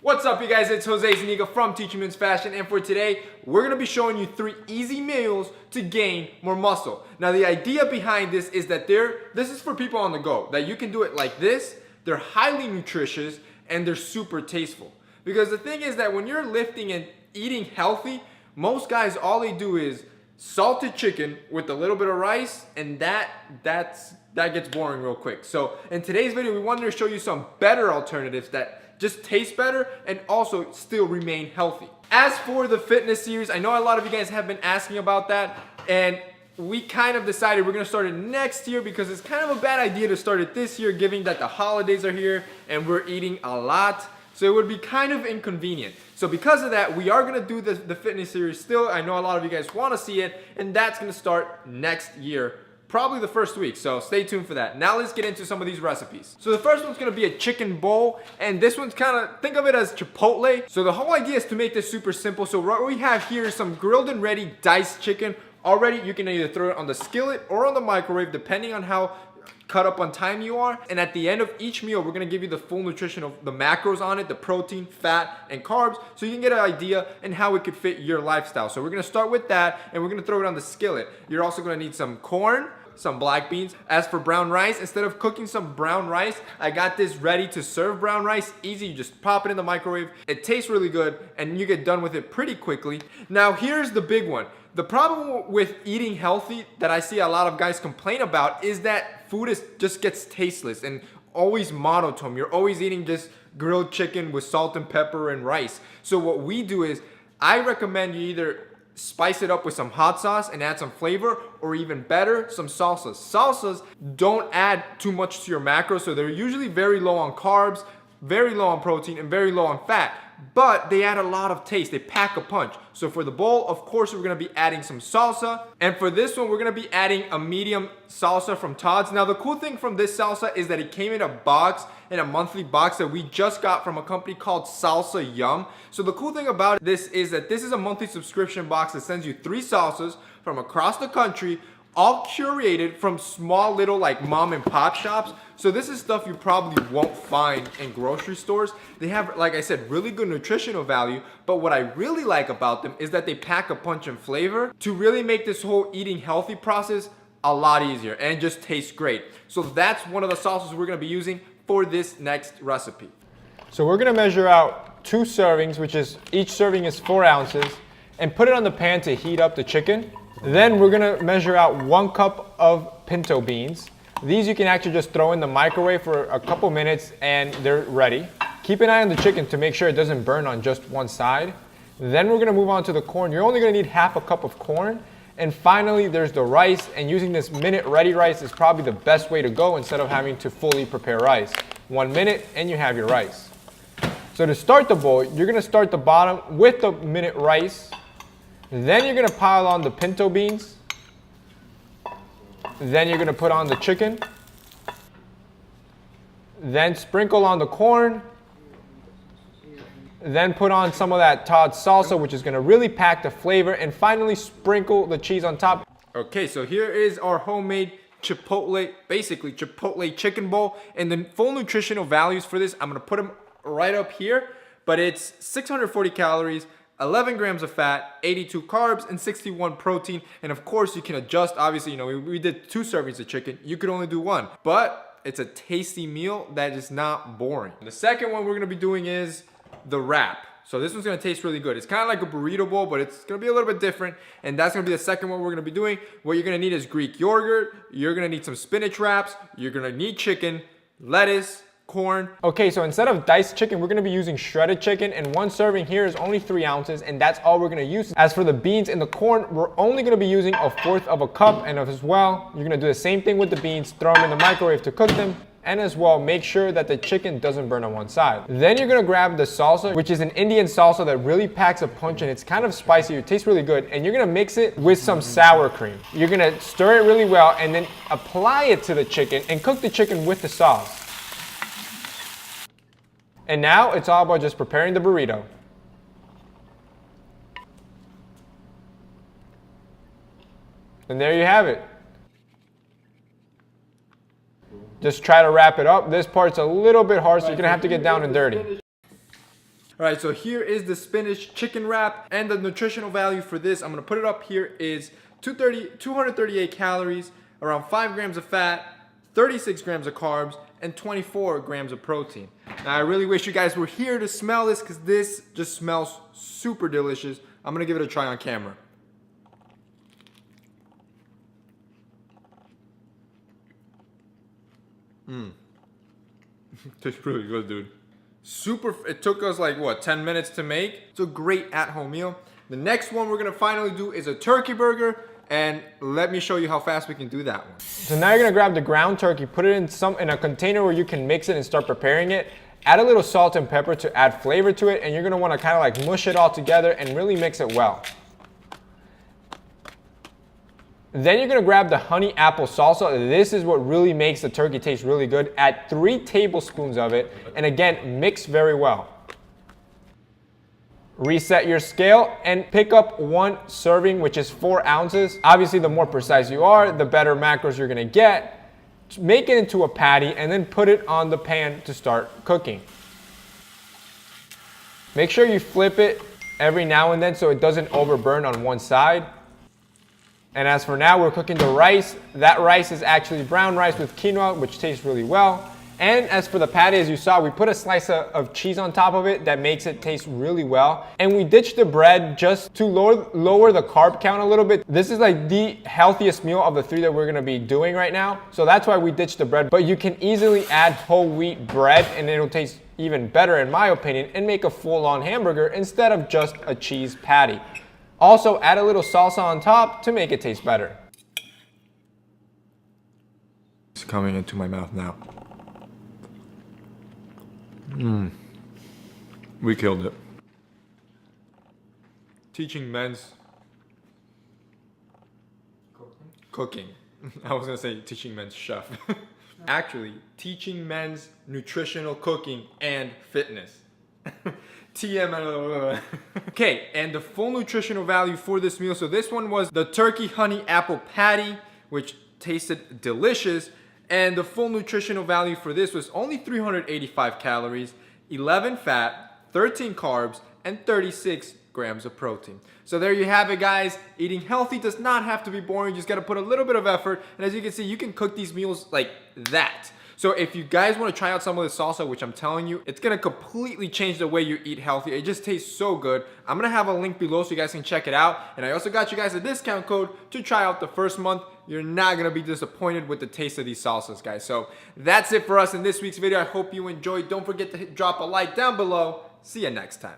What's up, you guys? It's Jose Zuniga from Teaching Men's Fashion, and for today, we're gonna be showing you 3 easy meals to gain more muscle. Now, the idea behind this is that this is for people on the go, that you can do it like this. They're highly nutritious and they're super tasteful. Because the thing is that when you're lifting and eating healthy, most guys, all they do is salted chicken with a little bit of rice, and that gets boring real quick. So in today's video, we wanted to show you some better alternatives that just taste better and also still remain healthy. As for the fitness series, I know a lot of you guys have been asking about that, and we kind of decided we're gonna start it next year because it's kind of a bad idea to start it this year, given that the holidays are here and we're eating a lot. So it would be kind of inconvenient. So because of that, we are gonna do the fitness series still. I know a lot of you guys wanna see it, and that's gonna start next year, probably the first week, so stay tuned for that. Now let's get into some of these recipes. So the first one's gonna be a chicken bowl, and this one's think of it as Chipotle. So the whole idea is to make this super simple. So what we have here is some grilled and ready diced chicken. Already, you can either throw it on the skillet or on the microwave, depending on how cut up on time you are. And at the end of each meal, we're gonna give you the full nutrition of the macros on it, the protein, fat, and carbs, so you can get an idea and how it could fit your lifestyle. So we're gonna start with that, and we're gonna throw it on the skillet. You're also gonna need some corn, some black beans. As for brown rice, instead of cooking some brown rice, I got this ready to serve brown rice. Easy, you just pop it in the microwave. It tastes really good, and you get done with it pretty quickly. Now here's the big one. The problem with eating healthy that I see a lot of guys complain about is that food just gets tasteless and always monotone. You're always eating just grilled chicken with salt and pepper and rice. So what we do is, I recommend you either spice it up with some hot sauce and add some flavor, or even better, some salsas. Salsas don't add too much to your macros, so they're usually very low on carbs, very low on protein, and very low on fat, but they add a lot of taste. They pack a punch. So for the bowl, of course, we're gonna be adding some salsa, and for this one, we're gonna be adding a medium salsa from Todd's. Now, the cool thing from this salsa is that it came in a box, in a monthly box that we just got from a company called Salsa Yum. So the cool thing about this is that this is a monthly subscription box that sends you 3 salsas from across the country, all curated from small little like mom and pop shops. So this is stuff you probably won't find in grocery stores. They have, like I said, really good nutritional value, but what I really like about them is that they pack a punch and flavor to really make this whole eating healthy process a lot easier, and it just tastes great. So that's one of the salsas we're gonna be using for this next recipe. So we're gonna measure out 2 servings, which is, each serving is 4 ounces, and put it on the pan to heat up the chicken. Then we're gonna measure out 1 cup of pinto beans. These you can actually just throw in the microwave for a couple minutes and they're ready. Keep an eye on the chicken to make sure it doesn't burn on just one side. Then we're gonna move on to the corn. You're only gonna need half a cup of corn. And finally, there's the rice, and using this minute ready rice is probably the best way to go instead of having to fully prepare rice. 1 minute and you have your rice. So to start the bowl, you're gonna start the bottom with the minute rice. Then you're gonna pile on the pinto beans. Then you're gonna put on the chicken. Then sprinkle on the corn. Then put on some of that Todd's salsa, which is gonna really pack the flavor. And finally, sprinkle the cheese on top. Okay, so here is our homemade Chipotle, basically Chipotle chicken bowl. And the full nutritional values for this, I'm gonna put them right up here. But it's 640 calories, 11 grams of fat, 82 carbs, and 61 protein. And of course, you can adjust. Obviously, you know, we did 2 servings of chicken. You could only do 1. But it's a tasty meal that is not boring. The second one we're gonna be doing is the wrap. So this one's gonna taste really good. It's kind of like a burrito bowl, but it's gonna be a little bit different. And that's gonna be the second one we're gonna be doing. What you're gonna need is Greek yogurt. You're gonna need some spinach wraps. You're gonna need chicken, lettuce, corn. Okay, so instead of diced chicken, we're gonna be using shredded chicken, and 1 serving here is only 3 ounces, and that's all we're gonna use. As for the beans and the corn, we're only gonna be using 1/4 of a cup, and as well, you're gonna do the same thing with the beans, throw them in the microwave to cook them, and as well, make sure that the chicken doesn't burn on one side. Then you're gonna grab the salsa, which is an Indian salsa that really packs a punch, and it's kind of spicy, it tastes really good, and you're gonna mix it with some sour cream. You're gonna stir it really well, and then apply it to the chicken, and cook the chicken with the sauce. And now it's all about just preparing the burrito. And there you have it. Just try to wrap it up. This part's a little bit hard, so you're gonna have to get down and dirty. All right, so here is the spinach chicken wrap, and the nutritional value for this, I'm gonna put it up here, is 238 calories, around 5 grams of fat, 36 grams of carbs, and 24 grams of protein. Now, I really wish you guys were here to smell this because this just smells super delicious. I'm gonna give it a try on camera. Tastes really good, dude. It took us like what, 10 minutes to make. It's a great at-home meal. The next one we're gonna finally do is a turkey burger, and let me show you how fast we can do that one. So now you're gonna grab the ground turkey, put it in a container where you can mix it and start preparing it. Add a little salt and pepper to add flavor to it, and you're gonna wanna kinda like mush it all together and really mix it well. Then you're gonna grab the honey apple salsa. This is what really makes the turkey taste really good. Add 3 tablespoons of it, and again, mix very well. Reset your scale and pick up 1 serving, which is 4 ounces. Obviously, the more precise you are, the better macros you're gonna get. Make it into a patty and then put it on the pan to start cooking. Make sure you flip it every now and then so it doesn't overburn on one side. And as for now, we're cooking the rice. That rice is actually brown rice with quinoa, which tastes really well. And as for the patty, as you saw, we put a slice of cheese on top of it that makes it taste really well. And we ditched the bread just to lower the carb count a little bit. This is like the healthiest meal of the 3 that we're gonna be doing right now. So that's why we ditched the bread. But you can easily add whole wheat bread and it'll taste even better in my opinion and make a full-on hamburger instead of just a cheese patty. Also, add a little salsa on top to make it taste better. It's coming into my mouth now. We killed it. Teaching men's cooking. I was gonna say teaching men's chef. Actually, teaching men's nutritional cooking and fitness. TML. Okay, and the full nutritional value for this meal. So this one was the turkey honey apple patty, which tasted delicious. And the full nutritional value for this was only 385 calories, 11 fat, 13 carbs, and 36 grams of protein. So there you have it, guys. Eating healthy does not have to be boring. You just gotta put a little bit of effort. And as you can see, you can cook these meals like that. So if you guys want to try out some of this salsa, which I'm telling you, it's going to completely change the way you eat healthy. It just tastes so good. I'm going to have a link below so you guys can check it out. And I also got you guys a discount code to try out the first month. You're not going to be disappointed with the taste of these salsas, guys. So that's it for us in this week's video. I hope you enjoyed. Don't forget to drop a like down below. See you next time.